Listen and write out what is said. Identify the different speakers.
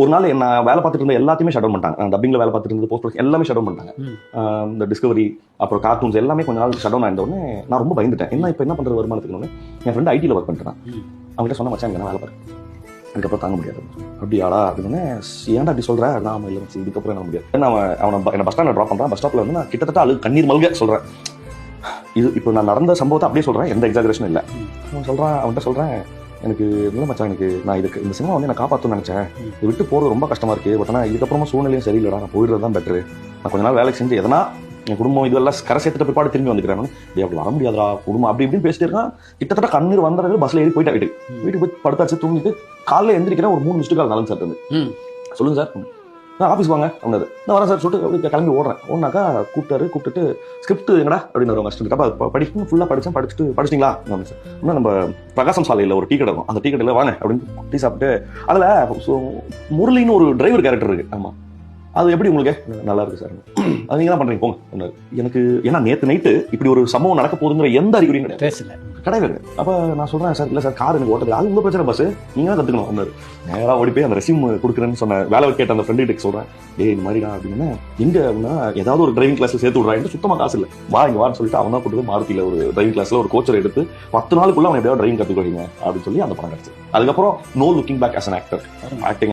Speaker 1: ஒரு நாள் நான் வேலை பார்த்துட்டு இருந்த எல்லாத்தையுமே ஷட் டவுன் பண்ணிட்டாங்க. நான் டப்பிங்ல வேலை பார்த்துட்டு இருந்தது, போஸ்ட் எல்லாமே ஷட் டவுன் பண்ணிட்டாங்க. இந்த டிஸ்கவரி அப்புறம் கார்ட்டூன்ஸ் எல்லாமே கொஞ்ச நாள் ஷட் டவுன் ஆயிருந்த உடனே நான் ரொம்ப பயந்துட்டேன். இப்போ என்ன பண்றது வருமானத்துக்கு? என் ஃப்ரெண்ட் ஐடியில் ஒர்க் பண்ணிட்டான். அவங்ககிட்ட சொன்ன மச்சான் என்ன வேலை பாரு, அதுக்கப்புறம் தாங்க முடியாது. அப்படியாடா அப்படின்னு, ஏன்டா அப்படி சொல்ற? நான் இல்லை இதுக்கப்புறம் என்ன முடியாது. அவனை என்ன பஸ் ஸ்டாண்டில் ட்ராப் பண்ணுறான். பஸ் ஸ்டாப்பில் வந்து நான் கிட்டத்தட்ட கண்ணீர் மல்க சொல்கிறேன். இது இப்போ நான் நடந்த சம்பவத்தை அப்படியே சொல்கிறேன், எந்த எக்ஸாகரேஷனும் இல்லை. அவன்கிட்ட சொல்கிறேன், எனக்கு இல்லை மச்சான், எனக்கு நான் இந்த சினிமா வந்து நான் காப்பாற்றணும்னு நினச்சேன். இது விட்டு போகிறது ரொம்ப கஷ்டமாக இருக்குது. பட் ஆனால் இதுக்கப்புறமா சூழ்நிலையும் சரியில்லடா, நான் போயிடுறது தான் பெட்ரு. நான் கொஞ்ச நாள் வேலைக்கு செஞ்சு எதனா என் குடும்பம் இதெல்லாம் கரை சேர்த்துட்டு பிற்பாடு திரும்பி வந்துக்கிறேன். அப்படி வர முடியாதா குடும்பம் அப்படி இப்படின்னு பேசிட்டு இருக்கான். கிட்டத்தட்ட கண்ணீர் வந்தது. பஸ்ல ஏறி போயிட்டா வீட்டுக்கு போய் படுத்தாச்சு, தூங்கிட்டு காலையில் எந்திரிக்கிறேன். ஒரு 3 மிஸ்டு கால் நலன் சார் இருந்து, சொல்லுங்க சார், நான் ஆஃபீஸ் வாங்க அப்படின்னாரு. நான் வரேன் சார் சொல்லிட்டு கிளம்பி ஓடுறேன். ஓடுனாக்கா கூப்பிட்டுட்டு ஸ்கிரிப்ட் எங்கடா அப்படின்னு வருவாங்க. அப்போ படிக்கணும் ஃபுல்லாக படிச்சிட்டிங்களா சார்? இன்னும் நம்ம பிரகாசம் சாலையில் ஒரு டீ கடை இருக்கும், அந்த டீ கடையில் வாங்க அப்படின்னு டீ சாப்பிட்டு, அதில் முரளின்னு ஒரு டிரைவர் கேரக்டர் இருக்கு. ஆமாம், அது எப்படி உங்களுக்கு? நல்லா இருக்கு சார். அது நீங்க தான் பண்றீங்க போங்க. எனக்கு ஏன்னா நேற்று நைட்டு இப்படி ஒரு சம்பவம் நடக்க போகுதுங்கிற எந்த அறிகுறியும் கிடையாது. அப்ப நான் சொல்றேன், சார் இல்ல சார், கார் எனக்கு ஓட்டது, அது உங்க பிரச்சனை, பஸ் நீங்க தான் கத்துக்கணும். நேராக ஓடி போய் அந்த ரெஸ்யூம் கொடுக்குறேன்னு சொன்ன வேலை கேட்ட அந்த ஃப்ரெண்டு கிட்ட சொல்றேன், இந்த மாதிரிடா அப்படின்னு. எங்க ஏதாவது ஒரு டிரைவிங் கிளாஸ்ல சேர்த்து விடுறாங்க, சுத்தமா காசு இல்லை, இங்க வான்னு சொல்லிட்டு அவன் தான் கூட்டு போய் மாருதியில ஒரு டிரைவிங் கிளாஸ்ல ஒரு கோச்சரை எடுத்து 10 நாளுக்குள்ள அவன் எப்படியாவது டிரைவிங் கத்துக்கொடுங்க அப்படின்னு சொல்லி அந்த படம் கிடைச்சு. அதுக்கப்புறம் no looking back as an actor. Acting